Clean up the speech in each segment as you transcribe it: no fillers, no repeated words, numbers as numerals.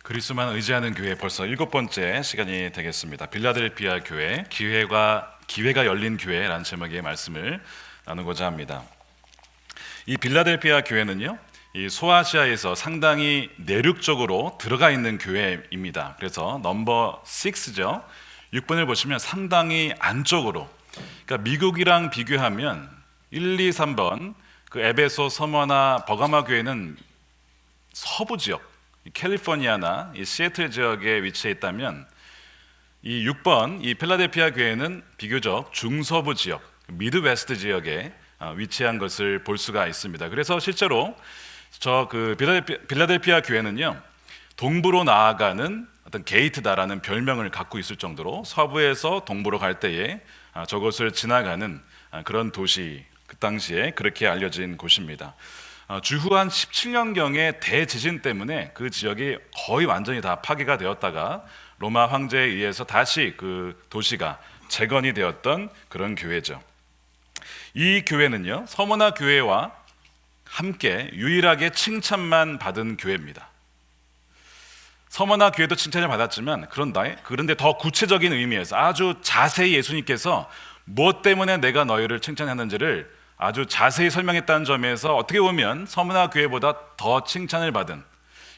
그리스도만 의지하는 교회 벌써 7번째 시간이 되겠습니다. 빌라델피아 교회 기회가 열린 교회라는 제목의 말씀을 나누고자 합니다. 이 빌라델피아 교회는요, 이 소아시아에서 상당히 내륙적으로 들어가 있는 교회입니다. 그래서 넘버 6죠. 6번을 보시면 상당히 안쪽으로, 그러니까 미국이랑 비교하면 1, 2, 3번 그 에베소, 서머나 버가마 교회는 서부 지역, 캘리포니아나 이 시애틀 지역에 위치해 있다면 이 6번 이 필라델피아 교회는 비교적 중서부 지역, 미드웨스트 지역에 위치한 것을 볼 수가 있습니다. 그래서 실제로 빌라델피아 교회는요, 동부로 나아가는 어떤 게이트다라는 별명을 갖고 있을 정도로 서부에서 동부로 갈 때에 저곳을 지나가는 그런 도시, 그 당시에 그렇게 알려진 곳입니다. 주후 한 17년경의 대지진 때문에 그 지역이 거의 완전히 다 파괴가 되었다가 로마 황제에 의해서 다시 그 도시가 재건이 되었던 그런 교회죠. 이 교회는요, 서머나 교회와 함께 유일하게 칭찬만 받은 교회입니다. 서머나 교회도 칭찬을 받았지만 그런데 더 구체적인 의미에서 아주 자세히 예수님께서 무엇 때문에 내가 너희를 칭찬하는지를 아주 자세히 설명했다는 점에서 어떻게 보면 서머나 교회보다 더 칭찬을 받은,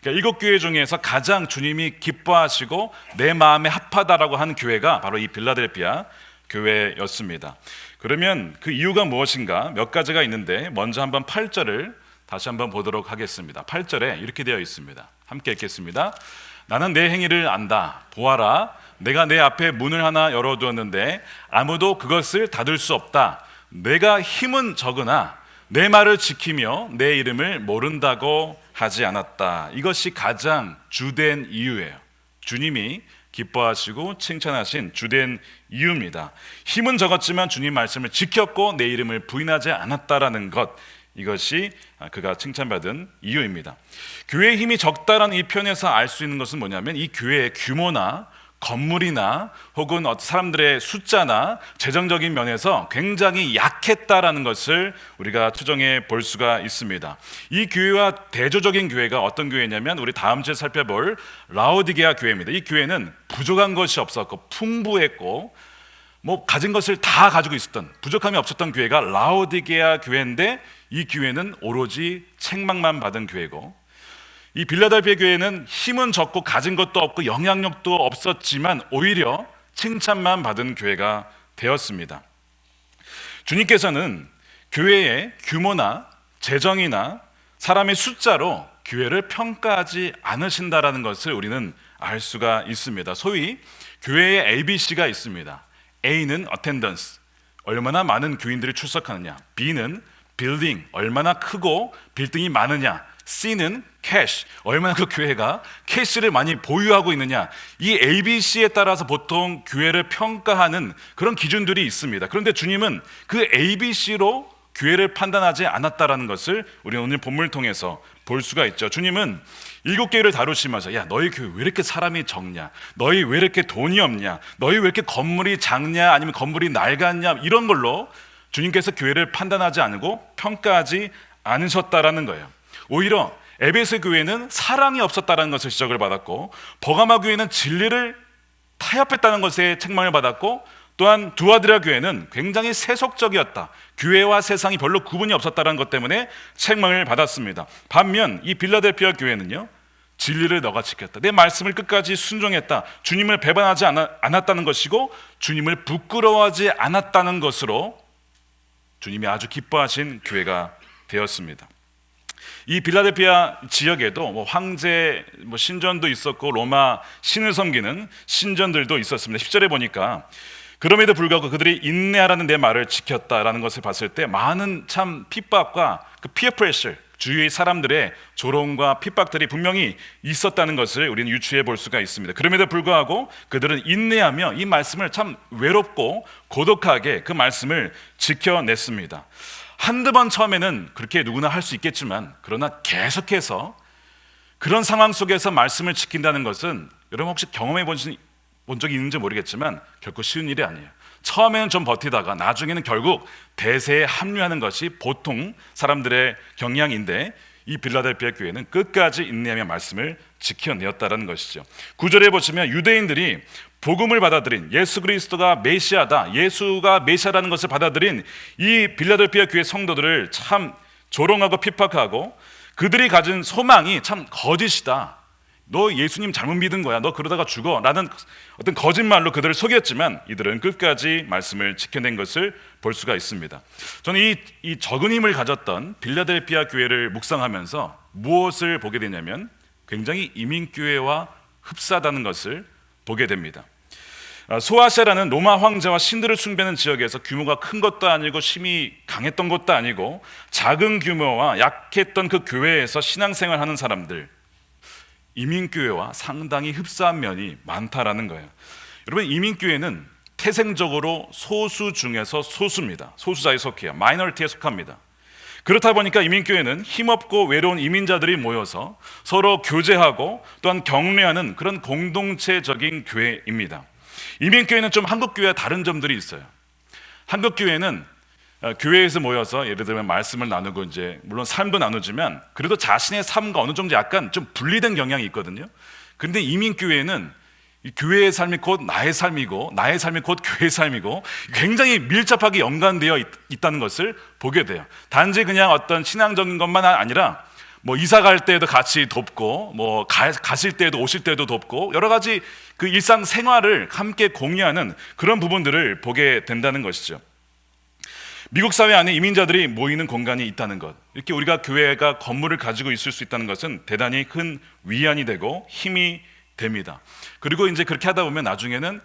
그러니까 7교회 중에서 가장 주님이 기뻐하시고 내 마음에 합하다라고 하는 교회가 바로 이 빌라델피아 교회였습니다. 그러면 그 이유가 무엇인가? 몇 가지가 있는데 먼저 한번 8절을 다시 한번 보도록 하겠습니다. 8절에 이렇게 되어 있습니다. 함께 읽겠습니다. 나는 내 행위를 안다. 보아라, 내가 내 앞에 문을 하나 열어두었는데 아무도 그것을 닫을 수 없다. 내가 힘은 적으나 내 말을 지키며 내 이름을 모른다고 하지 않았다. 이것이 가장 주된 이유예요. 주님이 기뻐하시고 칭찬하신 주된 이유입니다. 힘은 적었지만 주님 말씀을 지켰고 내 이름을 부인하지 않았다라는 것, 이것이 그가 칭찬받은 이유입니다. 교회의 힘이 적다라는 이 표현에서 알 수 있는 것은 뭐냐면 이 교회의 규모나 건물이나 혹은 사람들의 숫자나 재정적인 면에서 굉장히 약했다라는 것을 우리가 추정해 볼 수가 있습니다. 이 교회와 대조적인 교회가 어떤 교회냐면 우리 다음 주에 살펴볼 라오디게아 교회입니다. 이 교회는 부족한 것이 없었고 풍부했고 가진 것을 다 가지고 있었던, 부족함이 없었던 교회가 라오디게아 교회인데 이 교회는 오로지 책망만 받은 교회고, 이 빌라델피아 교회는 힘은 적고 가진 것도 없고 영향력도 없었지만 오히려 칭찬만 받은 교회가 되었습니다. 주님께서는 교회의 규모나 재정이나 사람의 숫자로 교회를 평가하지 않으신다라는 것을 우리는 알 수가 있습니다. 소위 교회의 ABC가 있습니다. A는 attendance, 얼마나 많은 교인들이 출석하느냐. B는 building, 얼마나 크고 빌딩이 많으냐. C는 캐시, 얼마나 그 교회가 캐시를 많이 보유하고 있느냐. 이 ABC에 따라서 보통 교회를 평가하는 그런 기준들이 있습니다. 그런데 주님은 그 ABC로 교회를 판단하지 않았다라는 것을 우리는 오늘 본문을 통해서 볼 수가 있죠. 주님은 7교회를 다루시면서 야, 너희 교회 왜 이렇게 사람이 적냐, 너희 왜 이렇게 돈이 없냐, 너희 왜 이렇게 건물이 작냐, 아니면 건물이 낡았냐, 이런 걸로 주님께서 교회를 판단하지 않고 평가하지 않으셨다라는 거예요. 오히려 에베소 교회는 사랑이 없었다는 것을 지적을 받았고, 버가마 교회는 진리를 타협했다는 것에 책망을 받았고, 또한 두아드라 교회는 굉장히 세속적이었다, 교회와 세상이 별로 구분이 없었다는 것 때문에 책망을 받았습니다. 반면 이 빌라델피아 교회는요, 진리를 너가 지켰다, 내 말씀을 끝까지 순종했다, 주님을 배반하지 않았다는 것이고 주님을 부끄러워하지 않았다는 것으로 주님이 아주 기뻐하신 교회가 되었습니다. 이 빌라델피아 지역에도 황제 신전도 있었고 로마 신을 섬기는 신전들도 있었습니다. 10절에 보니까 그럼에도 불구하고 그들이 인내하라는 내 말을 지켰다라는 것을 봤을 때 많은 참 핍박과 그 피어 프레셔, 주위의 사람들의 조롱과 핍박들이 분명히 있었다는 것을 우리는 유추해 볼 수가 있습니다. 그럼에도 불구하고 그들은 인내하며 이 말씀을 참 외롭고 고독하게 그 말씀을 지켜냈습니다. 한두 번 처음에는 그렇게 누구나 할 수 있겠지만, 그러나 계속해서 그런 상황 속에서 말씀을 지킨다는 것은 여러분 혹시 경험해 본 적이 있는지 모르겠지만 결코 쉬운 일이 아니에요. 처음에는 좀 버티다가 나중에는 결국 대세에 합류하는 것이 보통 사람들의 경향인데, 이 빌라델피아 교회는 끝까지 인내하며 말씀을 지켜내었다라는 것이죠. 9절에 보시면 유대인들이 복음을 받아들인 예수 그리스도가 메시아다, 예수가 메시아라는 것을 받아들인 이 빌라델피아 교회 성도들을 참 조롱하고 핍박하고 그들이 가진 소망이 참 거짓이다, 너 예수님 잘못 믿은 거야, 너 그러다가 죽어 라는 어떤 거짓말로 그들을 속였지만 이들은 끝까지 말씀을 지켜낸 것을 볼 수가 있습니다. 저는 이 적은 힘을 가졌던 빌라델피아 교회를 묵상하면서 무엇을 보게 되냐면 굉장히 이민교회와 흡사하다는 것을 보게 됩니다. 소아시아라는 로마 황제와 신들을 숭배하는 지역에서 규모가 큰 것도 아니고 힘이 강했던 것도 아니고 작은 규모와 약했던 그 교회에서 신앙생활하는 사람들, 이민교회와 상당히 흡사한 면이 많다라는 거예요. 여러분, 이민교회는 태생적으로 소수 중에서 소수입니다. 소수자에 속해요. 마이너리티에 속합니다. 그렇다 보니까 이민교회는 힘없고 외로운 이민자들이 모여서 서로 교제하고 또한 격려하는 그런 공동체적인 교회입니다. 이민교회는 좀 한국교회와 다른 점들이 있어요. 한국교회는 교회에서 모여서 예를 들면 말씀을 나누고 이제 물론 삶도 나누지만 그래도 자신의 삶과 어느 정도 약간 좀 분리된 경향이 있거든요. 그런데 이민교회는 이 교회의 삶이 곧 나의 삶이고 나의 삶이 곧 교회의 삶이고 굉장히 밀접하게 연관되어 있다는 것을 보게 돼요. 단지 그냥 어떤 신앙적인 것만 아니라 뭐 이사 갈 때에도 같이 돕고 뭐 가실 때에도 오실 때에도 돕고 여러 가지 그 일상 생활을 함께 공유하는 그런 부분들을 보게 된다는 것이죠. 미국 사회 안에 이민자들이 모이는 공간이 있다는 것, 이렇게 우리가 교회가 건물을 가지고 있을 수 있다는 것은 대단히 큰 위안이 되고 힘이 됩니다. 그리고 이제 그렇게 하다 보면 나중에는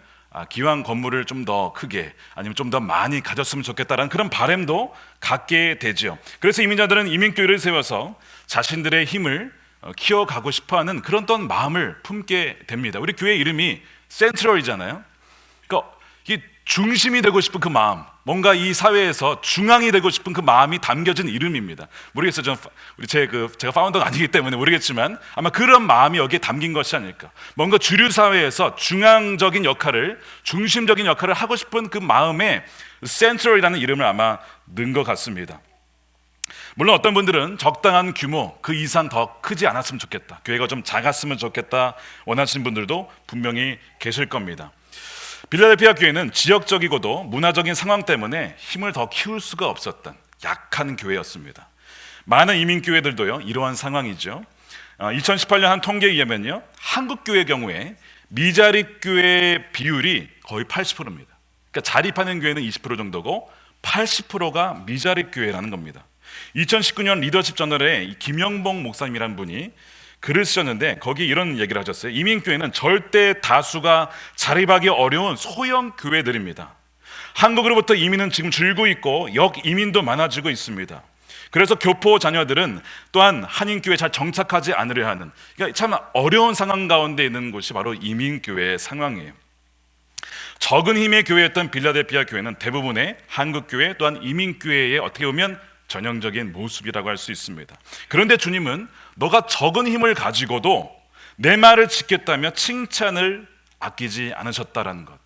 기왕 건물을 좀 더 크게 아니면 좀 더 많이 가졌으면 좋겠다라는 그런 바람도 갖게 되죠. 그래서 이민자들은 이민교회를 세워서 자신들의 힘을 키워가고 싶어하는 그런 어떤 마음을 품게 됩니다. 우리 교회 이름이 센트럴이잖아요. 그러니까 이 중심이 되고 싶은 그 마음, 뭔가 이 사회에서 중앙이 되고 싶은 그 마음이 담겨진 이름입니다. 모르겠어요. 저는 제가 파운더가 아니기 때문에 모르겠지만 아마 그런 마음이 여기에 담긴 것이 아닐까. 뭔가 주류 사회에서 중앙적인 역할을, 중심적인 역할을 하고 싶은 그 마음에 센트럴이라는 이름을 아마 넣은 것 같습니다. 물론 어떤 분들은 적당한 규모, 그 이상 더 크지 않았으면 좋겠다, 교회가 좀 작았으면 좋겠다 원하시는 분들도 분명히 계실 겁니다. 빌라델피아 교회는 지역적이고도 문화적인 상황 때문에 힘을 더 키울 수가 없었던 약한 교회였습니다. 많은 이민교회들도요 이러한 상황이죠. 2018년 한 통계에 의하면요 한국교회 경우에 미자립교회 비율이 거의 80%입니다. 그러니까 자립하는 교회는 20% 정도고 80%가 미자립교회라는 겁니다. 2019년 리더십 저널에 김영봉 목사님이라는 분이 글을 쓰셨는데 거기 이런 얘기를 하셨어요. 이민교회는 절대 다수가 자립하기 어려운 소형 교회들입니다. 한국으로부터 이민은 지금 줄고 있고 역이민도 많아지고 있습니다. 그래서 교포 자녀들은 또한 한인교회에 잘 정착하지 않으려 하는, 그러니까 참 어려운 상황 가운데 있는 곳이 바로 이민교회의 상황이에요. 적은 힘의 교회였던 빌라델피아 교회는 대부분의 한국교회 또한 이민교회의 어떻게 보면 전형적인 모습이라고 할 수 있습니다. 그런데 주님은 너가 적은 힘을 가지고도 내 말을 지켰다며 칭찬을 아끼지 않으셨다라는 것,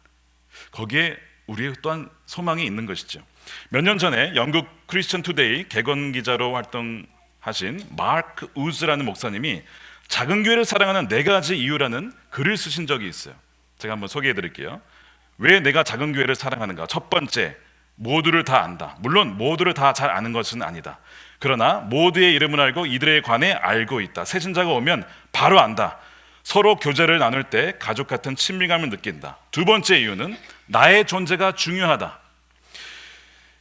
거기에 우리의 또한 소망이 있는 것이죠. 몇 년 전에 영국 크리스천 투데이 개건 기자로 활동하신 마크 우즈라는 목사님이 작은 교회를 사랑하는 4가지 이유라는 글을 쓰신 적이 있어요. 제가 한번 소개해 드릴게요. 왜 내가 작은 교회를 사랑하는가? 첫 번째, 모두를 다 안다. 물론 모두를 다 잘 아는 것은 아니다. 그러나 모두의 이름을 알고 이들에 관해 알고 있다. 새신자가 오면 바로 안다. 서로 교제를 나눌 때 가족 같은 친밀감을 느낀다. 두 번째 이유는 나의 존재가 중요하다.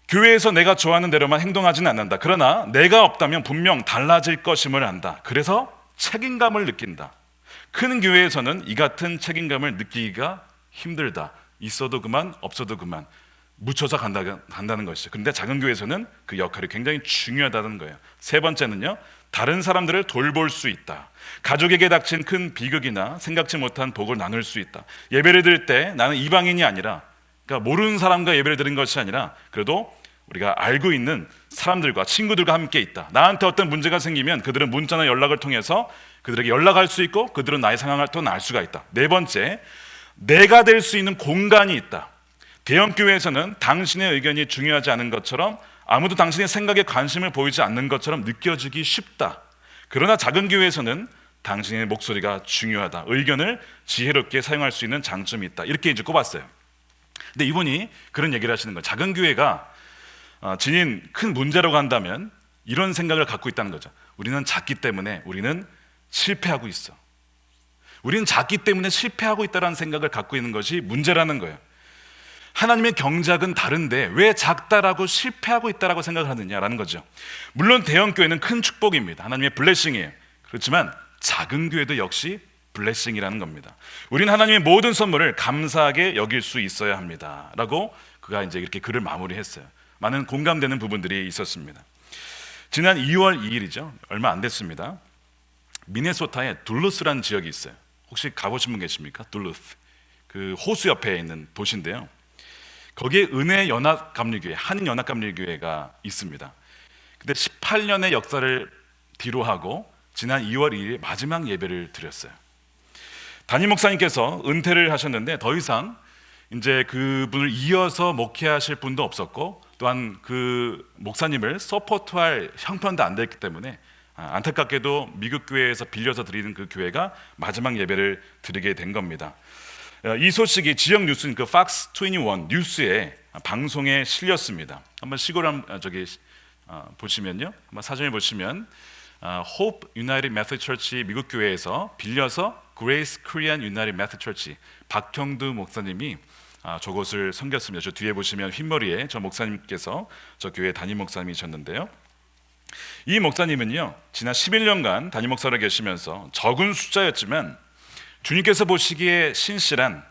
교회에서 내가 좋아하는 대로만 행동하지는 않는다. 그러나 내가 없다면 분명 달라질 것임을 안다. 그래서 책임감을 느낀다. 큰 교회에서는 이 같은 책임감을 느끼기가 힘들다. 있어도 그만, 없어도 그만, 묻혀서 간다는 것이죠. 그런데 작은 교회에서는 그 역할이 굉장히 중요하다는 거예요. 세 번째는요, 다른 사람들을 돌볼 수 있다. 가족에게 닥친 큰 비극이나 생각지 못한 복을 나눌 수 있다. 예배를 드릴 때 나는 이방인이 아니라, 그러니까 모르는 사람과 예배를 드린 것이 아니라 그래도 우리가 알고 있는 사람들과 친구들과 함께 있다. 나한테 어떤 문제가 생기면 그들은 문자나 연락을 통해서 그들에게 연락할 수 있고 그들은 나의 상황을 또 알 수가 있다. 네 번째, 내가 될 수 있는 공간이 있다. 대형교회에서는 당신의 의견이 중요하지 않은 것처럼, 아무도 당신의 생각에 관심을 보이지 않는 것처럼 느껴지기 쉽다. 그러나 작은 교회에서는 당신의 목소리가 중요하다, 의견을 지혜롭게 사용할 수 있는 장점이 있다, 이렇게 이제 꼽았어요. 근데 이분이 그런 얘기를 하시는 거예요. 작은 교회가 지닌 큰 문제라고 한다면 이런 생각을 갖고 있다는 거죠. 우리는 작기 때문에 우리는 실패하고 있어. 우리는 작기 때문에 실패하고 있다는 생각을 갖고 있는 것이 문제라는 거예요. 하나님의 경작은 다른데 왜 작다라고 실패하고 있다라고 생각을 하느냐라는 거죠. 물론 대형 교회는 큰 축복입니다. 하나님의 블레싱이에요. 그렇지만 작은 교회도 역시 블레싱이라는 겁니다. 우리는 하나님의 모든 선물을 감사하게 여길 수 있어야 합니다 라고 그가 이제 이렇게 글을 마무리했어요. 많은 공감되는 부분들이 있었습니다. 지난 2월 2일이죠. 얼마 안 됐습니다. 미네소타에 둘루스라는 지역이 있어요. 혹시 가보신 분 계십니까? 둘루스, 그 호수 옆에 있는 도시인데요. 거기에 은혜연합감리교회, 한인연합감리교회가 있습니다. 근데 18년의 역사를 뒤로하고 지난 2월 2일 마지막 예배를 드렸어요. 담임 목사님께서 은퇴를 하셨는데 더 이상 이제 그분을 이어서 목회하실 분도 없었고, 또한 그 목사님을 서포트할 형편도 안 됐기 때문에 안타깝게도 미국 교회에서 빌려서 드리는 그 교회가 마지막 예배를 드리게 된 겁니다. 이 소식이 지역 뉴스인 그 팍스 21 뉴스에 방송에 실렸습니다. 한번 시골 보시면요, 한번 사전에 보시면 Hope United Methodist Church 미국 교회에서 빌려서 Grace Korean United Methodist Church 박형두 목사님이 저곳을 섬겼습니다. 저 뒤에 보시면 흰머리에 저 목사님께서 저 교회 담임 목사님이셨는데요. 이 목사님은요, 지난 11년간 담임 목사로 계시면서 적은 숫자였지만 주님께서 보시기에 신실한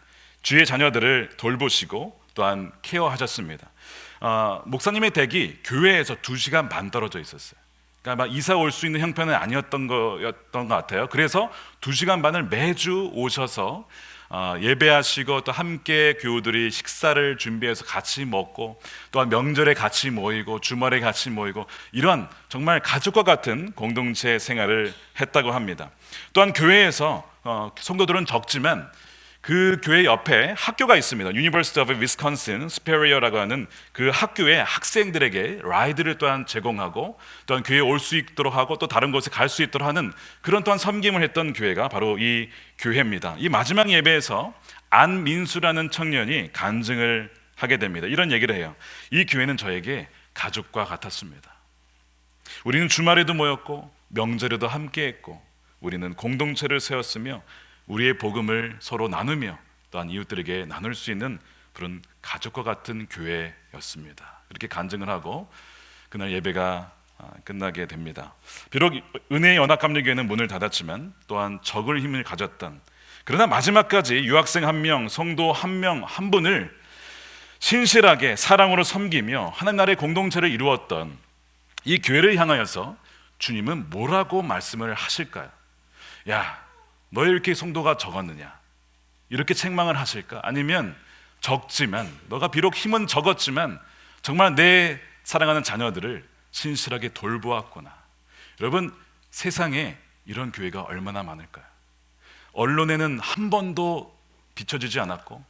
주의 자녀들을 돌보시고 또한 케어하셨습니다. 목사님의 댁이 교회에서 2시간 반 떨어져 있었어요. 그러니까 막 이사 올 수 있는 형편은 아니었던 것 같아요. 그래서 2시간 반을 매주 오셔서 예배하시고 또 함께 교우들이 식사를 준비해서 같이 먹고, 또한 명절에 같이 모이고 주말에 같이 모이고, 이런 정말 가족과 같은 공동체 생활을 했다고 합니다. 또한 교회에서 성도들은 적지만 그 교회 옆에 학교가 있습니다. University of Wisconsin Superier라고 하는 그 학교에 학생들에게 라이드를 또한 제공하고, 또한 교회에 올 수 있도록 하고 또 다른 곳에 갈 수 있도록 하는 그런 또한 섬김을 했던 교회가 바로 이 교회입니다. 이 마지막 예배에서 안민수라는 청년이 간증을 하게 됩니다. 이런 얘기를 해요. 이 교회는 저에게 가족과 같았습니다. 우리는 주말에도 모였고 명절에도 함께했고, 우리는 공동체를 세웠으며 우리의 복음을 서로 나누며 또한 이웃들에게 나눌 수 있는 그런 가족과 같은 교회였습니다. 이렇게 간증을 하고 그날 예배가 끝나게 됩니다. 비록 은혜의 연합감리교회는 문을 닫았지만 또한 적을 힘을 가졌던, 그러나 마지막까지 유학생 한 명, 성도 한 명 한 분을 신실하게 사랑으로 섬기며 하나님 나라의 공동체를 이루었던 이 교회를 향하여서 주님은 뭐라고 말씀을 하실까요? 야, 너 이렇게 성도가 적었느냐, 이렇게 책망을 하실까? 아니면 적지만, 너가 비록 힘은 적었지만 정말 내 사랑하는 자녀들을 신실하게 돌보았구나. 여러분, 세상에 이런 교회가 얼마나 많을까요? 언론에는 한 번도 비춰지지 않았고,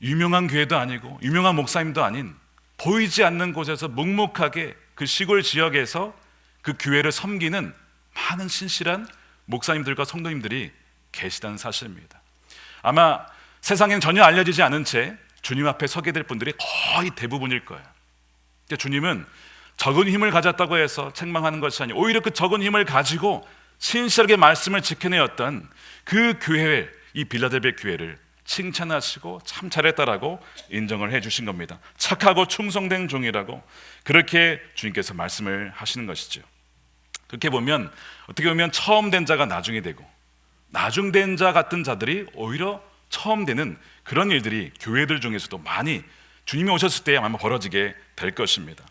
유명한 교회도 아니고 유명한 목사님도 아닌 보이지 않는 곳에서 묵묵하게 그 시골 지역에서 그 교회를 섬기는 많은 신실한 목사님들과 성도님들이 계시다는 사실입니다. 아마 세상엔 전혀 알려지지 않은 채 주님 앞에 서게 될 분들이 거의 대부분일 거예요. 그러니까 주님은 적은 힘을 가졌다고 해서 책망하는 것이 아니고 오히려 그 적은 힘을 가지고 신실하게 말씀을 지켜내었던 그 교회, 이 빌라델비아 교회를 칭찬하시고 참 잘했다라고 인정을 해주신 겁니다. 착하고 충성된 종이라고 그렇게 주님께서 말씀을 하시는 것이죠. 그렇게 보면 어떻게 보면 처음 된 자가 나중이 되고 나중된 자 같은 자들이 오히려 처음 되는 그런 일들이 교회들 중에서도 많이 주님이 오셨을 때 아마 벌어지게 될 것입니다.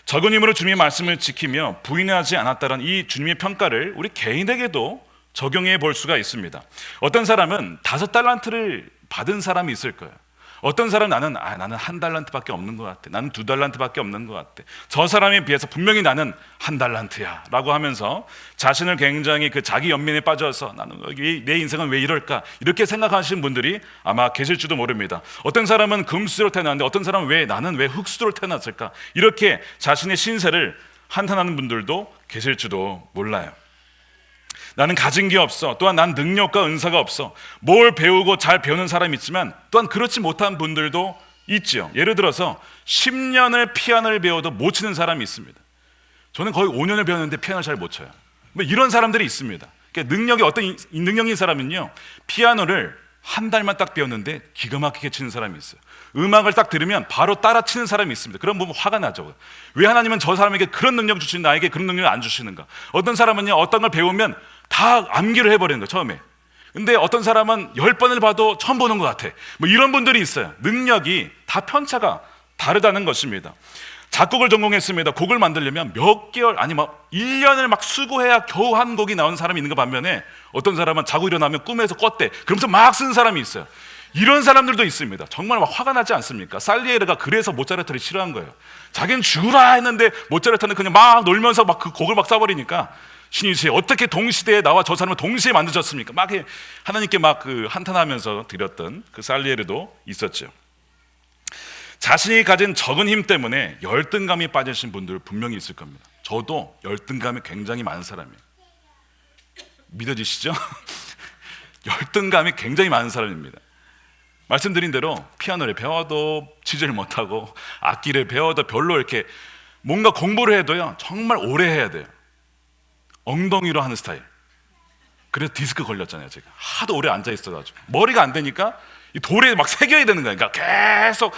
적은 힘으로 주님의 말씀을 지키며 부인하지 않았다는 이 주님의 평가를 우리 개인에게도 적용해 볼 수가 있습니다. 어떤 사람은 5달란트를 받은 사람이 있을 거예요. 어떤 사람은 나는 1달란트밖에 없는 것 같아, 나는 2달란트밖에 없는 것 같아, 저 사람에 비해서 분명히 나는 1달란트야 라고 하면서 자신을 굉장히 그 자기 연민에 빠져서 나는 내 인생은 왜 이럴까, 이렇게 생각하시는 분들이 아마 계실지도 모릅니다. 어떤 사람은 금수저로 태어났는데 어떤 사람은 나는 왜 흙수저로 태어났을까, 이렇게 자신의 신세를 한탄하는 분들도 계실지도 몰라요. 나는 가진 게 없어. 또한 난 능력과 은사가 없어. 뭘 배우고 잘 배우는 사람이 있지만 또한 그렇지 못한 분들도 있지요. 예를 들어서 10년을 피아노를 배워도 못 치는 사람이 있습니다. 저는 거의 5년을 배웠는데 피아노를 잘 못 쳐요. 뭐 이런 사람들이 있습니다. 그러니까 능력이 어떤 능력인 사람은요, 피아노를 한 달만 딱 배웠는데 기가 막히게 치는 사람이 있어요. 음악을 딱 들으면 바로 따라 치는 사람이 있습니다. 그럼 보면 화가 나죠. 왜 하나님은 저 사람에게 그런 능력 주시는 나에게 그런 능력을 안 주시는가? 어떤 사람은요, 어떤 걸 배우면 다 암기를 해버리는 거예요, 처음에. 근데 어떤 사람은 10번을 봐도 처음 보는 것 같아. 뭐 이런 분들이 있어요. 능력이 다 편차가 다르다는 것입니다. 작곡을 전공했습니다. 곡을 만들려면 몇 개월, 아니 막 1년을 막 수고해야 겨우 한 곡이 나오는 사람이 있는 거 반면에 어떤 사람은 자고 일어나면 꿈에서 꿨대. 그러면서 막 쓰는 사람이 있어요. 이런 사람들도 있습니다. 정말 막 화가 나지 않습니까? 살리에르가 그래서 모차르트를 싫어한 거예요. 자기는 죽으라 했는데 모차르트는 그냥 막 놀면서 막 그 곡을 막 써버리니까 신이시 어떻게 동시대에 나와 저 사람을 동시에 만드셨습니까? 막 하나님께 막 그 한탄하면서 드렸던 그 살리에르도 있었죠. 자신이 가진 적은 힘 때문에 열등감이 빠지신 분들 분명히 있을 겁니다. 저도 열등감이 굉장히 많은 사람이에요. 믿어지시죠? 열등감이 굉장히 많은 사람입니다. 말씀드린 대로 피아노를 배워도 치지를 못하고 악기를 배워도 별로 이렇게 뭔가 공부를 해도요, 정말 오래 해야 돼요. 엉덩이로 하는 스타일. 그래서 디스크 걸렸잖아요. 제가 하도 오래 앉아 있어가지고 머리가 안 되니까 이 돌에 막 새겨야 되는 거예요. 그러니까 계속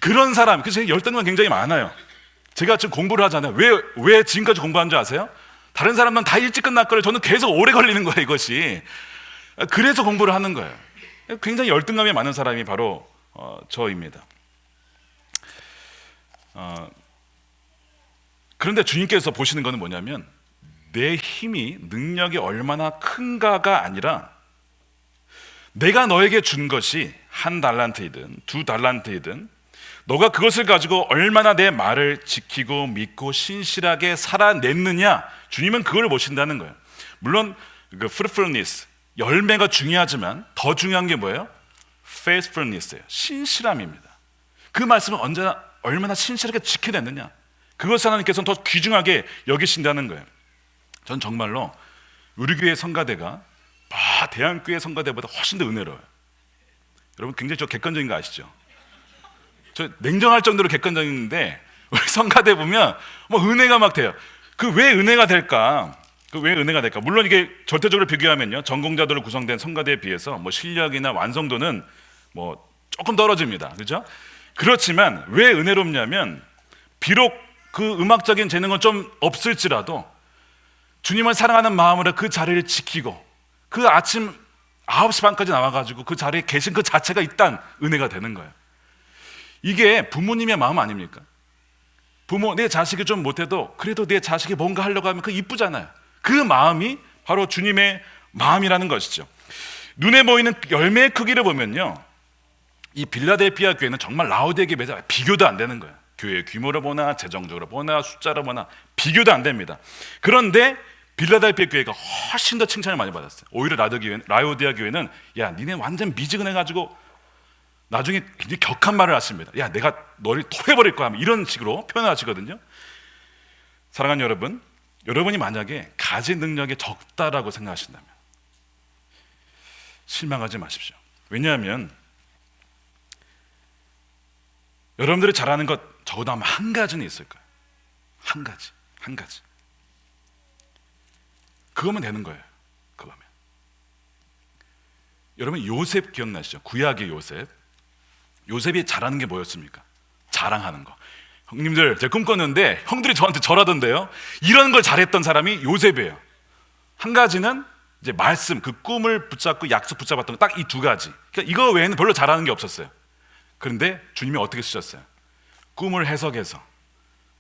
그런 사람. 그래서 열등감 굉장히 많아요. 제가 지금 공부를 하잖아요. 왜 지금까지 공부한 줄 아세요? 다른 사람은 다 일찍 끝났거든요. 저는 계속 오래 걸리는 거예요, 이것이. 그래서 공부를 하는 거예요. 굉장히 열등감이 많은 사람이 바로 저입니다. 그런데 주님께서 보시는 것은 뭐냐면 내 힘이, 능력이 얼마나 큰가가 아니라 내가 너에게 준 것이 1달란트이든 2달란트이든 너가 그것을 가지고 얼마나 내 말을 지키고 믿고 신실하게 살아냈느냐, 주님은 그걸 보신다는 거예요. 물론 그 fruitfulness, 열매가 중요하지만 더 중요한 게 뭐예요? faithfulness예요. 신실함입니다. 그 말씀은 언제나 얼마나 신실하게 지켜냈느냐, 그것을 하나님께서는 더 귀중하게 여기신다는 거예요. 전 정말로 우리 교회 성가대가 대한교회 성가대보다 훨씬 더 은혜로워요. 여러분 굉장히 저 객관적인 거 아시죠? 저 냉정할 정도로 객관적인데 우리 성가대 보면 뭐 은혜가 막 돼요. 그 왜 은혜가 될까? 물론 이게 절대적으로 비교하면요, 전공자들로 구성된 성가대에 비해서 뭐 실력이나 완성도는 뭐 조금 떨어집니다. 그렇죠? 그렇지만 왜 은혜롭냐면 비록 그 음악적인 재능은 좀 없을지라도 주님을 사랑하는 마음으로 그 자리를 지키고 그 아침 9시 반까지 나와가지고 그 자리에 계신 그 자체가 일단 은혜가 되는 거예요. 이게 부모님의 마음 아닙니까? 부모, 내 자식이 좀 못해도 그래도 내 자식이 뭔가 하려고 하면 그거 이쁘잖아요. 그 마음이 바로 주님의 마음이라는 것이죠. 눈에 보이는 열매의 크기를 보면요, 이 빌라델피아 교회는 정말 라오디게에 비해서 비교도 안 되는 거예요. 교회의 규모를 보나 재정적으로 보나 숫자로 보나 비교도 안 됩니다. 그런데 빌라델피아 교회가 훨씬 더 칭찬을 많이 받았어요. 오히려 라오디아 교회는 야, 니네 완전 미지근해가지고 나중에 굉장히 격한 말을 하십니다. 야, 내가 너를 토해버릴 거야, 이런 식으로 표현하시거든요. 사랑하는 여러분, 여러분이 만약에 가진 능력이 적다라고 생각하신다면 실망하지 마십시오. 왜냐하면 여러분들이 잘하는 것 적어도 아마 한 가지는 있을 거예요. 한 가지. 그거면 되는 거예요. 그거면. 여러분 요셉 기억나시죠? 구약의 요셉. 요셉이 잘하는 게 뭐였습니까? 자랑하는 거. 형님들, 제가 꿈꿨는데 형들이 저한테 절하던데요. 이런 걸 잘했던 사람이 요셉이에요. 한 가지는 이제 말씀, 그 꿈을 붙잡고 약속 붙잡았던 거, 딱 이 2가지. 그러니까 이거 외에는 별로 잘하는 게 없었어요. 그런데 주님이 어떻게 쓰셨어요? 꿈을 해석해서,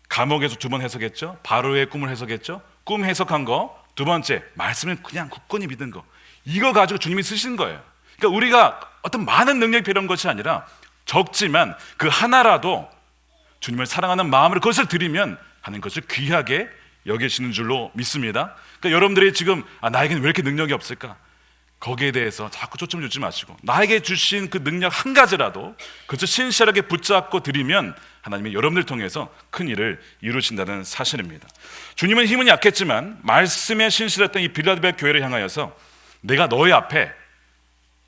감옥에서 2번 해석했죠. 바로의 꿈을 해석했죠. 꿈 해석한 거. 2번째, 말씀을 그냥 굳건히 믿은 거. 이거 가지고 주님이 쓰신 거예요. 그러니까 우리가 어떤 많은 능력이 필요한 것이 아니라 적지만 그 하나라도 주님을 사랑하는 마음으로 그것을 드리면 하는 것을 귀하게 여기시는 줄로 믿습니다. 그러니까 여러분들이 지금 나에게는 왜 이렇게 능력이 없을까? 거기에 대해서 자꾸 초점을 주지 마시고 나에게 주신 그 능력 한 가지라도 그저 신실하게 붙잡고 드리면 하나님이 여러분들 통해서 큰 일을 이루신다는 사실입니다. 주님은 힘은 약했지만 말씀에 신실했던 이 빌라델비아 교회를 향하여서 내가 너희 앞에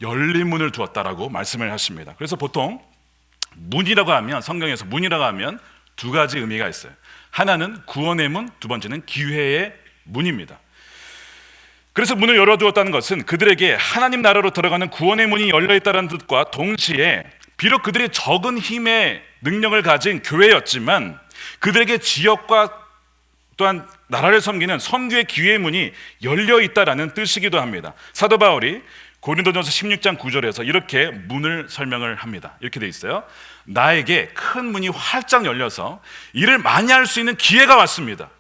열린 문을 두었다라고 말씀을 하십니다. 그래서 보통 문이라고 하면, 성경에서 문이라고 하면 두 가지 의미가 있어요. 하나는 구원의 문, 두 번째는 기회의 문입니다. 그래서 문을 열어두었다는 것은 그들에게 하나님 나라로 들어가는 구원의 문이 열려있다는 뜻과 동시에 비록 그들이 적은 힘의 능력을 가진 교회였지만 그들에게 지역과 또한 나라를 섬기는 선교의 기회의 문이 열려있다라는 뜻이기도 합니다. 사도 바울이 고린도전서 16장 9절에서 이렇게 문을 설명을 합니다. 이렇게 돼 있어요. 나에게 큰 문이 활짝 열려서 일을 많이 할 수 있는 기회가 왔습니다.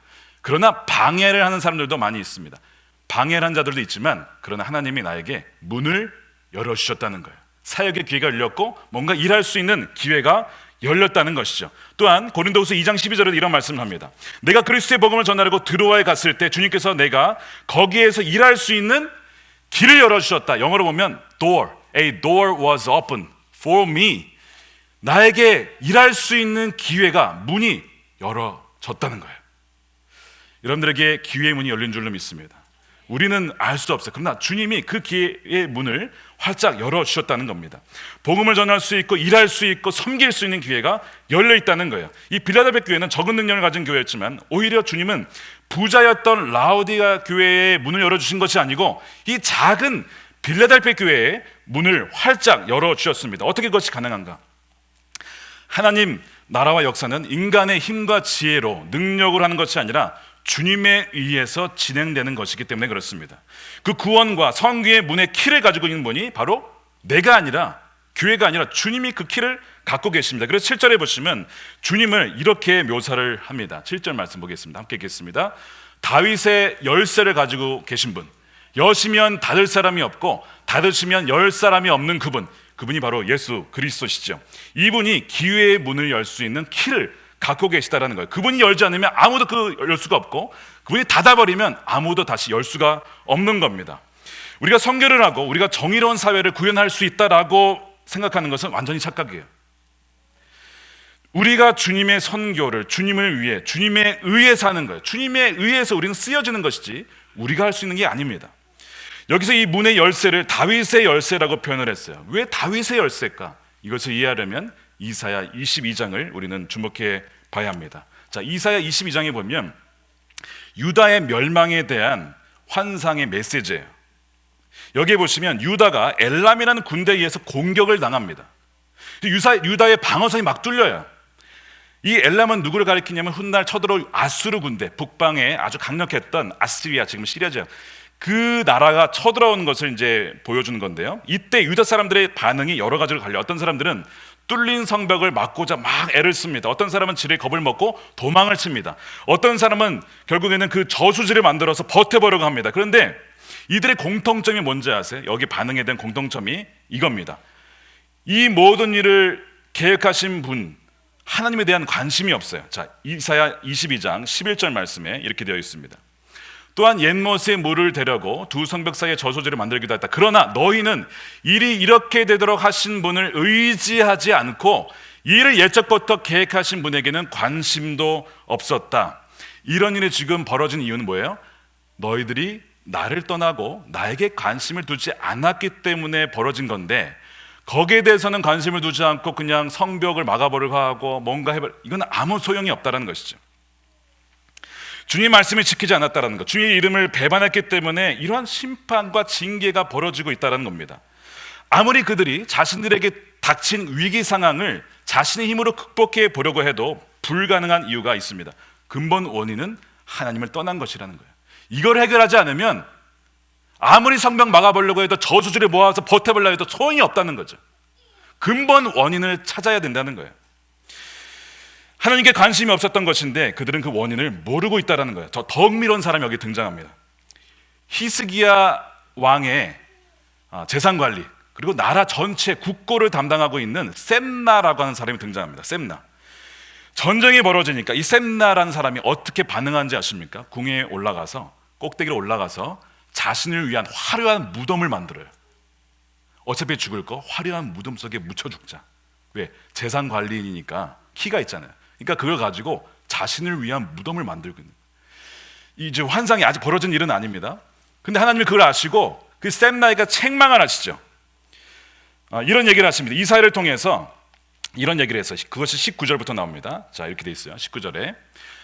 그러나 방해를 하는 사람들도 많이 있습니다. 방해를 한 자들도 있지만 그러나 하나님이 나에게 문을 열어주셨다는 거예요. 사역의 기회가 열렸고 뭔가 일할 수 있는 기회가 열렸다는 것이죠. 또한 고린도후서 2장 12절에 이런 말씀을 합니다. 내가 그리스도의 복음을 전하려고 드로아에 갔을 때 주님께서 내가 거기에서 일할 수 있는 길을 열어주셨다. 영어로 보면 door, a door was open for me. 나에게 일할 수 있는 기회가, 문이 열어졌다는 거예요. 여러분들에게 기회의 문이 열린 줄로 믿습니다. 우리는 알 수 없어요. 그러나 주님이 그 기회의 문을 활짝 열어주셨다는 겁니다. 복음을 전할 수 있고 일할 수 있고 섬길 수 있는 기회가 열려있다는 거예요. 이 빌라델비아 교회는 적은 능력을 가진 교회였지만 오히려 주님은 부자였던 라오디가 교회의 문을 열어주신 것이 아니고 이 작은 빌라델비아 교회의 문을 활짝 열어주셨습니다. 어떻게 그것이 가능한가? 하나님 나라와 역사는 인간의 힘과 지혜로 능력으로 하는 것이 아니라 주님에 의해서 진행되는 것이기 때문에 그렇습니다. 그 구원과 선교의 문의 키를 가지고 있는 분이 바로 내가 아니라, 교회가 아니라 주님이 그 키를 갖고 계십니다. 그래서 7절에 보시면 주님을 이렇게 묘사를 합니다. 7절 말씀 보겠습니다. 함께 읽겠습니다. 다윗의 열쇠를 가지고 계신 분, 여시면 닫을 사람이 없고 닫으시면 열 사람이 없는 그분, 그분이 바로 예수 그리스도시죠. 이분이 기회의 문을 열 수 있는 키를 갖고 계시다라는 거예요. 그분이 열지 않으면 아무도 열 수가 없고 그분이 닫아버리면 아무도 다시 열 수가 없는 겁니다. 우리가 선교를 하고 우리가 정의로운 사회를 구현할 수 있다라고 생각하는 것은 완전히 착각이에요. 우리가 주님의 선교를 주님을 위해, 주님에 의해서 하는 거예요. 주님에 의해서 우리는 쓰여지는 것이지 우리가 할 수 있는 게 아닙니다. 여기서 이 문의 열쇠를 다윗의 열쇠라고 표현을 했어요. 왜 다윗의 열쇠일까? 이것을 이해하려면 이사야 22장을 우리는 주목해 봐야 합니다. 자, 이사야 22장에 보면 유다의 멸망에 대한 환상의 메시지예요. 여기에 보시면 유다가 엘람이라는 군대에 의해서 공격을 당합니다. 유다의 방어선이 막 뚫려요. 이 엘람은 누구를 가리키냐면 훗날 쳐들어올 아수르 군대, 북방에 아주 강력했던 아시리아, 지금 시리아죠. 그 나라가 쳐들어오는 것을 이제 보여주는 건데요. 이때 유다 사람들의 반응이 여러 가지로 갈려요. 어떤 사람들은 뚫린 성벽을 막고자 막 애를 씁니다. 어떤 사람은 지레 겁을 먹고 도망을 칩니다. 어떤 사람은 결국에는 그 저수지를 만들어서 버텨보려고 합니다. 그런데 이들의 공통점이 뭔지 아세요? 여기 반응에 대한 공통점이 이겁니다. 이 모든 일을 계획하신 분, 하나님에 대한 관심이 없어요. 자, 이사야 22장 11절 말씀에 이렇게 되어 있습니다. 또한 옛못에 물을 대려고 두 성벽 사이에 저수지를 만들기도 했다. 그러나 너희는 일이 이렇게 되도록 하신 분을 의지하지 않고 이를 예적부터 계획하신 분에게는 관심도 없었다. 이런 일이 지금 벌어진 이유는 뭐예요? 너희들이 나를 떠나고 나에게 관심을 두지 않았기 때문에 벌어진 건데 거기에 대해서는 관심을 두지 않고 그냥 성벽을 막아버리고 하고 뭔가 이건 아무 소용이 없다는 것이죠. 주님 말씀을 지키지 않았다는 것, 주님의 이름을 배반했기 때문에 이러한 심판과 징계가 벌어지고 있다는 겁니다. 아무리 그들이 자신들에게 닥친 위기 상황을 자신의 힘으로 극복해 보려고 해도 불가능한 이유가 있습니다. 근본 원인은 하나님을 떠난 것이라는 거예요. 이걸 해결하지 않으면 아무리 성벽 막아보려고 해도 저수지를 모아서 버텨보려고 해도 소용이 없다는 거죠. 근본 원인을 찾아야 된다는 거예요. 하나님께 관심이 없었던 것인데 그들은 그 원인을 모르고 있다는 거예요. 더 흥미로운 사람이 여기 등장합니다. 히스기야 왕의 재산관리 그리고 나라 전체 국고를 담당하고 있는 셈나라고 하는 사람이 등장합니다. 셈나. 전쟁이 벌어지니까 이 셈나라는 사람이 어떻게 반응하는지 아십니까? 궁에 올라가서 꼭대기로 올라가서 자신을 위한 화려한 무덤을 만들어요. 어차피 죽을 거 화려한 무덤 속에 묻혀 죽자. 왜? 재산 관리인이니까 키가 있잖아요. 그러니까 그걸 가지고 자신을 위한 무덤을 만들고 있는 거예요. 이제 환상이 아직 벌어진 일은 아닙니다. 근데 하나님이 그걸 아시고 그 셈나이가 책망을 하시죠. 이런 얘기를 하십니다. 이사야를 통해서 이런 얘기를 해서 그것이 19절부터 나옵니다. 자, 이렇게 돼 있어요. 19절에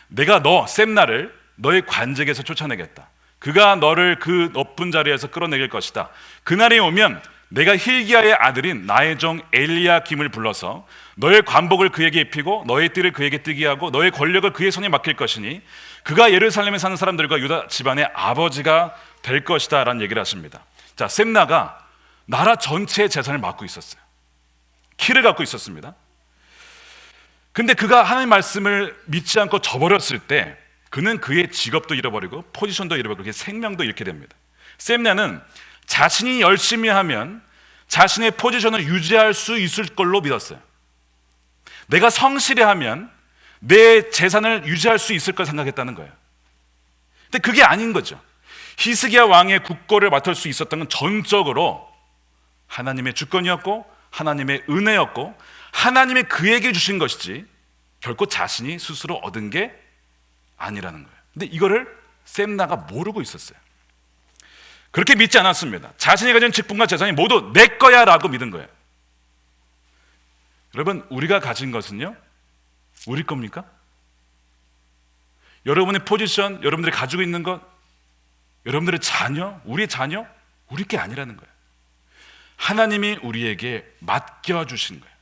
내가 너 셈나를 너의 관직에서 쫓아내겠다. 그가 너를 그 높은 자리에서 끌어내릴 것이다. 그날이 오면 내가 힐기야의 아들인 나의 종 엘리야김을 불러서 너의 관복을 그에게 입히고 너의 띠를 그에게 뜨게 하고 너의 권력을 그의 손에 맡길 것이니 그가 예루살렘에 사는 사람들과 유다 집안의 아버지가 될 것이다 라는 얘기를 하십니다. 자, 셈나가 나라 전체의 재산을 맡고 있었어요. 키를 갖고 있었습니다. 근데 그가 하나님의 말씀을 믿지 않고 저버렸을 때 그는 그의 직업도 잃어버리고 포지션도 잃어버리고 그의 생명도 잃게 됩니다. 셈나는 자신이 열심히 하면 자신의 포지션을 유지할 수 있을 걸로 믿었어요. 내가 성실히 하면 내 재산을 유지할 수 있을 걸 생각했다는 거예요. 근데 그게 아닌 거죠. 히스기야 왕의 국고를 맡을 수 있었던 건 전적으로 하나님의 주권이었고 하나님의 은혜였고 하나님이 그에게 주신 것이지 결코 자신이 스스로 얻은 게 아니라는 거예요. 근데 이거를 셈나가 모르고 있었어요. 그렇게 믿지 않았습니다. 자신이 가진 직분과 재산이 모두 내 거야 라고 믿은 거예요. 여러분, 우리가 가진 것은요 우리 겁니까? 여러분의 포지션, 여러분들이 가지고 있는 것, 여러분들의 자녀, 우리의 자녀, 우리 게 아니라는 거예요. 하나님이 우리에게 맡겨주신 거예요.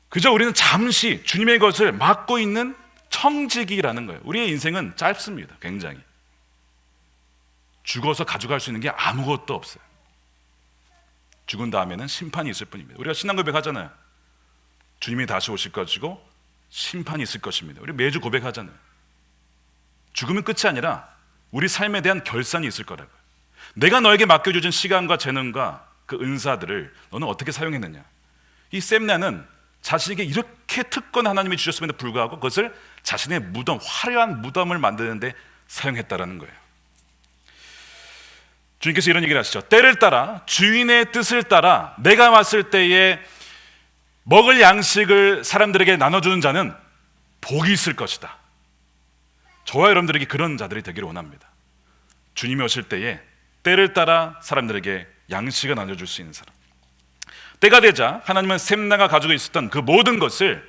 그저 우리는 잠시 주님의 것을 맡고 있는 청지기라는 거예요. 우리의 인생은 짧습니다. 굉장히 죽어서 가져갈 수 있는 게 아무것도 없어요. 죽은 다음에는 심판이 있을 뿐입니다. 우리가 신앙 고백하잖아요. 주님이 다시 오실 것이고 심판이 있을 것입니다. 우리 매주 고백하잖아요. 죽으면 끝이 아니라 우리 삶에 대한 결산이 있을 거라고요. 내가 너에게 맡겨주신 시간과 재능과 그 은사들을 너는 어떻게 사용했느냐. 이 셈나는 자신에게 이렇게 특권 하나님이 주셨음에도 불구하고 그것을 자신의 무덤, 화려한 무덤을 만드는데 사용했다라는 거예요. 주님께서 이런 얘기를 하시죠. 때를 따라 주인의 뜻을 따라 내가 왔을 때에 먹을 양식을 사람들에게 나눠주는 자는 복이 있을 것이다. 저와 여러분들에게 그런 자들이 되기를 원합니다. 주님이 오실 때에 때를 따라 사람들에게 양식을 나눠줄 수 있는 사람. 때가 되자 하나님은 셈나가 가지고 있었던 그 모든 것을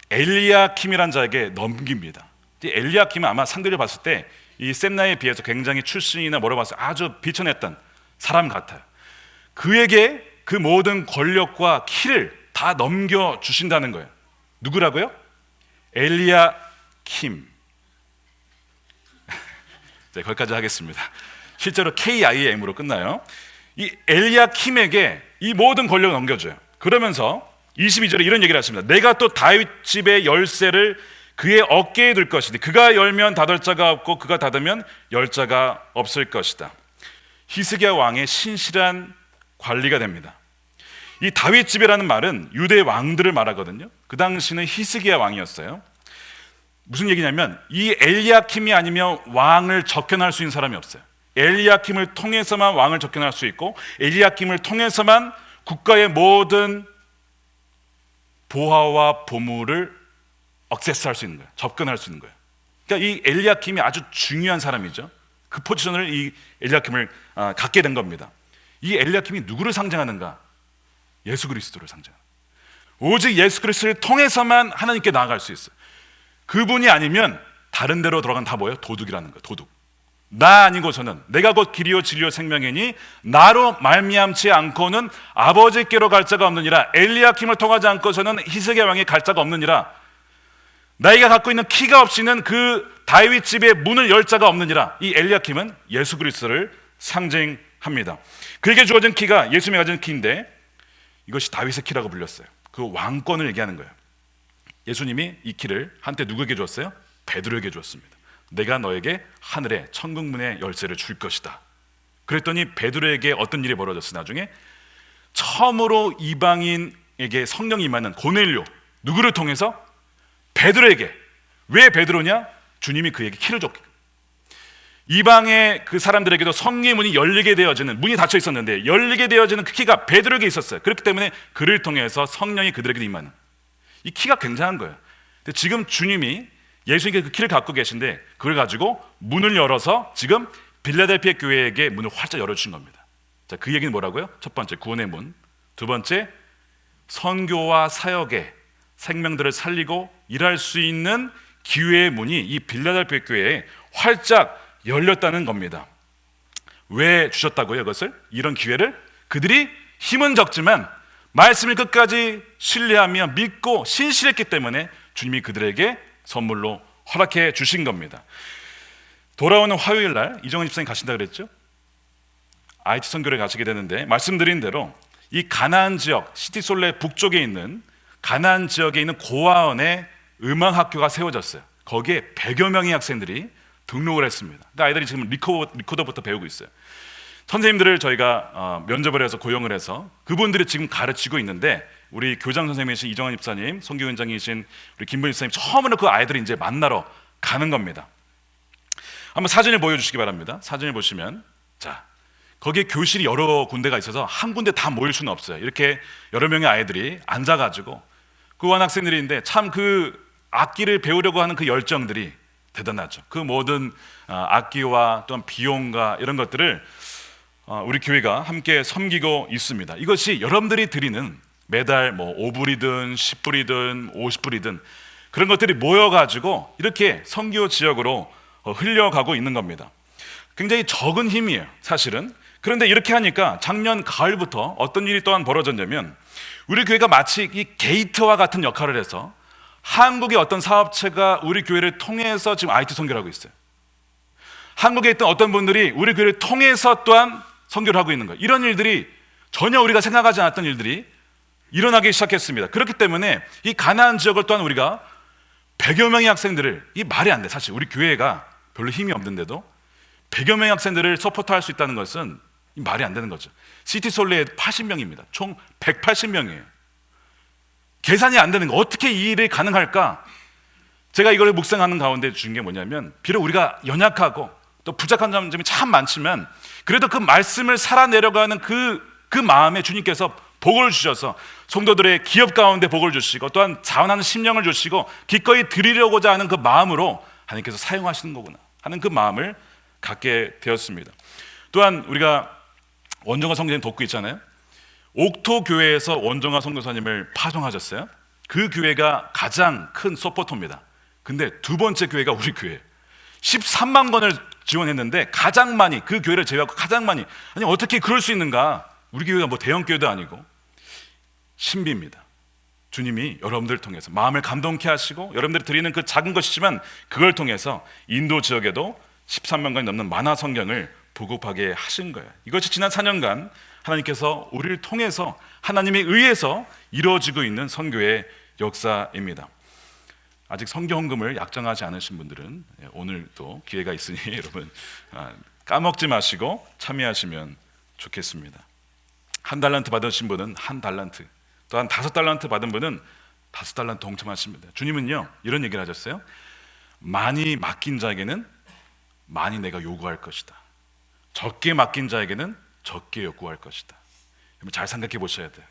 엘리야킴이란 자에게 넘깁니다. 엘리야킴은 아마 상대를 봤을 때 이 셈나에 비해서 굉장히 출신이나 뭐라고 봤을 때 아주 비천했던 사람 같아요. 그에게 그 모든 권력과 키를 다 넘겨주신다는 거예요. 누구라고요? 엘리야킴. 네, 거기까지 하겠습니다. 실제로 KIM으로 끝나요. 이 엘리야킴에게 이 모든 권력을 넘겨줘요. 그러면서 22절에 이런 얘기를 하십니다. 내가 또 다윗 집의 열쇠를 그의 어깨에 둘 것이니 그가 열면 닫을 자가 없고 그가 닫으면 열 자가 없을 것이다. 히스기야 왕의 신실한 관리가 됩니다. 이 다윗 집이라는 말은 유대 왕들을 말하거든요. 그 당시는 히스기야 왕이었어요. 무슨 얘기냐면 이 엘리야킴이 아니면 왕을 접견할 수 있는 사람이 없어요. 엘리야킴을 통해서만 왕을 접견할 수 있고 엘리야킴을 통해서만 국가의 모든 보화와 보물을 액세스할 수 있는 거예요. 접근할 수 있는 거예요. 그러니까 이 엘리야킴이 아주 중요한 사람이죠. 그 포지션을 이 엘리야킴을 갖게 된 겁니다. 이 엘리야킴이 누구를 상징하는가? 예수 그리스도를 상징합니다. 오직 예수 그리스도를 통해서만 하나님께 나아갈 수 있어요. 그분이 아니면 다른 데로 들어간 다 뭐예요? 도둑이라는 거예요. 도둑. 나 아니고서는 내가 곧 길이요 진리요 생명이니 나로 말미암지 않고는 아버지께로 갈 자가 없느니라. 엘리야킴을 통하지 않고서는 히스기야 왕이 갈 자가 없느니라. 나이가 갖고 있는 키가 없이는 그 다윗 집의 문을 열 자가 없느니라. 이 엘리야킴은 예수 그리스도를 상징합니다. 그에게 주어진 키가 예수님이 가진 키인데 이것이 다윗의 키라고 불렸어요. 그 왕권을 얘기하는 거예요. 예수님이 이 키를 한때 누구에게 주었어요? 베드로에게 주었습니다. 내가 너에게 하늘의 천국문의 열쇠를 줄 것이다. 그랬더니 베드로에게 어떤 일이 벌어졌어? 나중에 처음으로 이방인에게 성령이 임하는 고넬료, 누구를 통해서? 베드로에게. 왜 베드로냐? 주님이 그에게 키를 줬기. 이방의 그 사람들에게도 성령의 문이 열리게 되어지는, 문이 닫혀 있었는데 열리게 되어지는 그 키가 베드로에게 있었어요. 그렇기 때문에 그를 통해서 성령이 그들에게 임하는, 이 키가 굉장한 거예요. 근데 지금 주님이 예수님께 그 키를 갖고 계신데 그걸 가지고 문을 열어서 지금 빌라델피아 교회에게 문을 활짝 열어주신 겁니다. 자, 그 얘기는 뭐라고요? 첫 번째, 구원의 문. 두 번째, 선교와 사역의 생명들을 살리고 일할 수 있는 기회의 문이 이 빌라델피아 교회에 활짝 열렸다는 겁니다. 왜 주셨다고요? 이것을, 이런 기회를? 그들이 힘은 적지만 말씀을 끝까지 신뢰하며 믿고 신실했기 때문에 주님이 그들에게 선물로 허락해 주신 겁니다. 돌아오는 화요일 날 이정은 집사님 가신다 그랬죠? IT 선교를 가시게 되는데 말씀드린 대로 이 가나안 지역, 시티솔레 북쪽에 있는 가나안 지역에 있는 고아원에 음악학교가 세워졌어요. 거기에 100여 명의 학생들이 등록을 했습니다. 근데 아이들이 지금 리코더부터 배우고 있어요. 선생님들을 저희가 면접을 해서 고용을 해서 그분들이 지금 가르치고 있는데, 우리 교장 선생님이신 이정은 집사님, 선교위원장이신 우리 김범희 집사님 처음으로 그 아이들이 이제 만나러 가는 겁니다. 한번 사진을 보여주시기 바랍니다. 사진을 보시면, 자, 거기에 교실이 여러 군데가 있어서 한 군데 다 모일 수는 없어요. 이렇게 여러 명의 아이들이 앉아가지고 고아원 학생들인데 참 그 악기를 배우려고 하는 그 열정들이 대단하죠. 그 모든 악기와 또한 비용과 이런 것들을 우리 교회가 함께 섬기고 있습니다. 이것이 여러분들이 드리는 매달 뭐 5불이든 10불이든 50불이든 그런 것들이 모여가지고 이렇게 선교 지역으로 흘려가고 있는 겁니다. 굉장히 적은 힘이에요, 사실은. 그런데 이렇게 하니까 작년 가을부터 어떤 일이 또한 벌어졌냐면, 우리 교회가 마치 이 게이트와 같은 역할을 해서 한국의 어떤 사업체가 우리 교회를 통해서 지금 IT 선교를 하고 있어요. 한국에 있던 어떤 분들이 우리 교회를 통해서 또한 선교를 하고 있는 거예요. 이런 일들이 전혀 우리가 생각하지 않았던 일들이 일어나기 시작했습니다. 그렇기 때문에 이 가나안 지역을 또한 우리가 100여 명의 학생들을, 이 말이 안 돼. 사실 우리 교회가 별로 힘이 없는데도 100여 명의 학생들을 서포트할 수 있다는 것은 말이 안 되는 거죠. 시티솔레에 80명입니다. 총 180명이에요. 계산이 안 되는 거, 어떻게 이 일이 가능할까? 제가 이걸 묵상하는 가운데 준 게 뭐냐면, 비록 우리가 연약하고 또 부족한 점이 참 많지만 그래도 그 말씀을 살아내려가는 그 마음에 주님께서 복을 주셔서 성도들의 기업 가운데 복을 주시고 또한 자원하는 심령을 주시고 기꺼이 드리려고자 하는 그 마음으로 하나님께서 사용하시는 거구나 하는 그 마음을 갖게 되었습니다. 또한 우리가 원정화 선교사님 돕고 있잖아요. 옥토 교회에서 원정화 선교사님을 파송하셨어요. 그 교회가 가장 큰 서포터입니다. 근데 두 번째 교회가 우리 교회, 13만 권을 지원했는데 가장 많이, 그 교회를 제외하고 가장 많이, 아니 어떻게 그럴 수 있는가? 우리 교회가 뭐 대형 교회도 아니고 신비입니다. 주님이 여러분들을 통해서 마음을 감동케 하시고 여러분들이 드리는 그 작은 것이지만 그걸 통해서 인도 지역에도 13만 권이 넘는 만화 성경을 보급하게 하신 거예요. 이것이 지난 4년간 하나님께서 우리를 통해서 하나님에 의해서 이루어지고 있는 선교의 역사입니다. 아직 선교 헌금을 약정하지 않으신 분들은 오늘 또 기회가 있으니 여러분 까먹지 마시고 참여하시면 좋겠습니다. 1달란트 받으신 분은 1달란트, 또한 5달란트 받은 분은 5달란트 동참하십니다. 주님은요 이런 얘기를 하셨어요. 많이 맡긴 자에게는 많이 내가 요구할 것이다. 적게 맡긴 자에게는 적게 요구할 것이다. 잘 생각해 보셔야 돼요.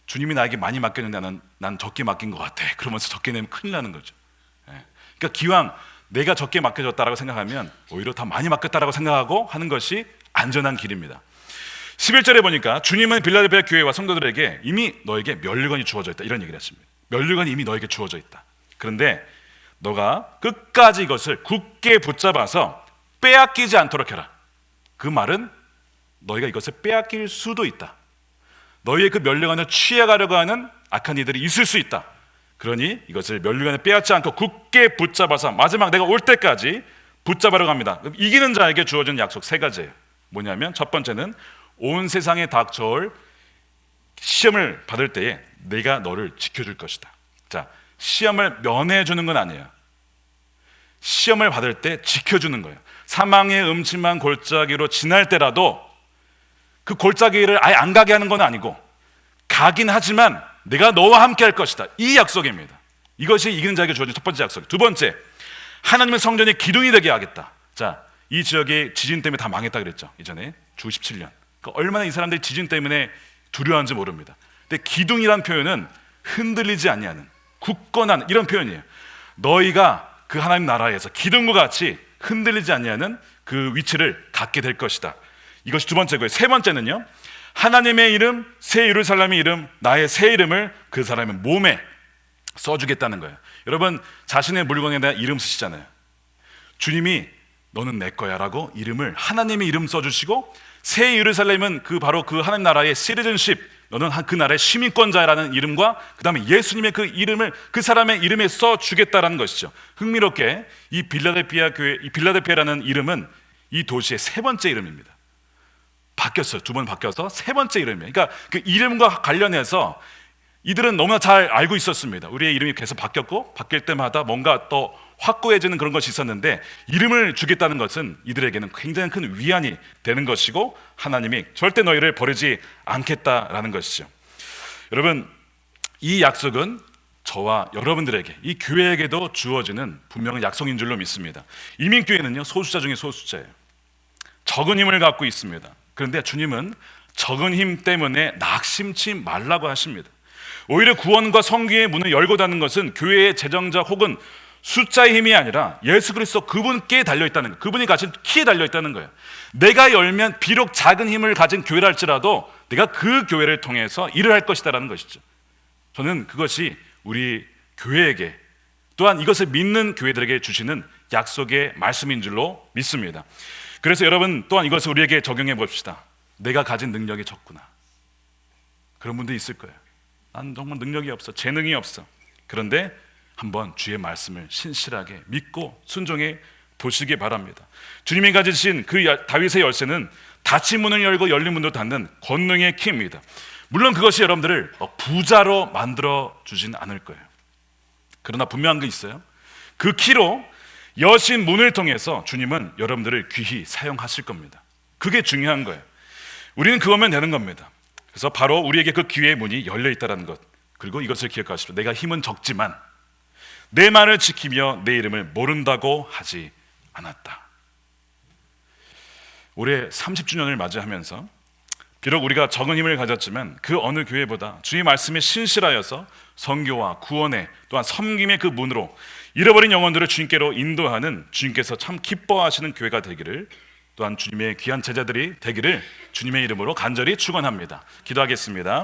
주님이 나에게 많이 맡겼는데 난 적게 맡긴 것 같아. 그러면서 적게 내면 큰일 나는 거죠. 그러니까 기왕 내가 적게 맡겨졌다라고 생각하면 오히려 더 많이 맡겼다라고 생각하고 하는 것이 안전한 길입니다. 11절에 보니까 주님은 빌라델피아 교회와 성도들에게 이미 너에게 면류관이 주어져 있다, 이런 얘기를 했습니다. 면류관이 이미 너에게 주어져 있다. 그런데 너가 끝까지 이것을 굳게 붙잡아서 빼앗기지 않도록 해라. 그 말은 너희가 이것을 빼앗길 수도 있다. 너희의 그 면류관을 취해가려고 하는 악한 이들이 있을 수 있다. 그러니 이것을 면류관에 빼앗지 않고 굳게 붙잡아서 마지막 내가 올 때까지 붙잡으려고 합니다. 이기는 자에게 주어진 약속 3가지예요. 뭐냐면 첫 번째는 온 세상에 닥쳐올 시험을 받을 때에 내가 너를 지켜줄 것이다. 자, 시험을 면해주는 건 아니에요. 시험을 받을 때 지켜주는 거예요. 사망의 음침한 골짜기로 지날 때라도 그 골짜기를 아예 안 가게 하는 건 아니고 가긴 하지만 내가 너와 함께 할 것이다. 이 약속입니다. 이것이 이기는 자에게 주어진 첫 번째 약속. 두 번째, 하나님의 성전이 기둥이 되게 하겠다. 자, 이 지역이 지진 때문에 다 망했다 그랬죠. 이전에 주 17년. 그러니까 얼마나 이 사람들이 지진 때문에 두려워하는지 모릅니다. 근데 기둥이란 표현은 흔들리지 아니하는, 굳건한 이런 표현이에요. 너희가 그 하나님 나라에서 기둥과 같이 흔들리지 아니하는 그 위치를 갖게 될 것이다. 이것이 두 번째고요. 세 번째는요, 하나님의 이름, 새 예루살렘의 이름, 나의 새 이름을 그 사람의 몸에 써주겠다는 거예요. 여러분, 자신의 물건에 대한 이름 쓰시잖아요. 주님이 너는 내 거야 라고 이름을, 하나님의 이름 써주시고, 새 예루살렘은 바로 그 하나님 나라의 시티즌십, 너는 그 나라의 시민권자라는 이름과 그 다음에 예수님의 그 이름을 그 사람의 이름에 써주겠다라는 것이죠. 흥미롭게 이 빌라델피아 교회, 이 빌라델피아라는 이름은 이 도시의 세 번째 이름입니다. 바뀌었어요. 두 번 바뀌어서 세 번째 이름이에요. 그러니까 그 이름과 관련해서 이들은 너무나 잘 알고 있었습니다. 우리의 이름이 계속 바뀌었고, 바뀔 때마다 뭔가 또 확고해지는 그런 것이 있었는데, 이름을 주겠다는 것은 이들에게는 굉장히 큰 위안이 되는 것이고, 하나님이 절대 너희를 버리지 않겠다라는 것이죠. 여러분, 이 약속은 저와 여러분들에게, 이 교회에게도 주어지는 분명한 약속인 줄로 믿습니다. 이민교회는요, 소수자 중에 소수자예요. 적은 힘을 갖고 있습니다. 그런데 주님은 적은 힘 때문에 낙심치 말라고 하십니다. 오히려 구원과 성기의 문을 열고 닫는 것은 교회의 재정자 혹은 숫자의 힘이 아니라 예수 그리스도 그분께 달려있다는 거예요. 그분이 가진 키에 달려있다는 거예요. 내가 열면 비록 작은 힘을 가진 교회라 할지라도 내가 그 교회를 통해서 일을 할 것이다라는 것이죠. 저는 그것이 우리 교회에게, 또한 이것을 믿는 교회들에게 주시는 약속의 말씀인 줄로 믿습니다. 그래서 여러분 또한 이것을 우리에게 적용해 봅시다. 내가 가진 능력이 적구나. 그런 분도 있을 거예요. 난 정말 능력이 없어, 재능이 없어. 그런데 한번 주의 말씀을 신실하게 믿고 순종해 보시기 바랍니다. 주님이 가지신 그 다윗의 열쇠는 닫힌 문을 열고 열린 문을 닫는 권능의 키입니다. 물론 그것이 여러분들을 부자로 만들어 주진 않을 거예요. 그러나 분명한 게 있어요. 그 키로 여신 문을 통해서 주님은 여러분들을 귀히 사용하실 겁니다. 그게 중요한 거예요. 우리는 그거면 되는 겁니다. 그래서 바로 우리에게 그 기회의 문이 열려 있다는 것, 그리고 이것을 기억하십시오. 내가 힘은 적지만 내 말을 지키며 내 이름을 모른다고 하지 않았다. 올해 30주년을 맞이하면서 비록 우리가 적은 힘을 가졌지만 그 어느 교회보다 주의 말씀에 신실하여서 선교와 구원의, 또한 섬김의 그 문으로 잃어버린 영혼들을 주님께로 인도하는, 주님께서 참 기뻐하시는 교회가 되기를, 또한 주님의 귀한 제자들이 되기를 주님의 이름으로 간절히 축원합니다. 기도하겠습니다.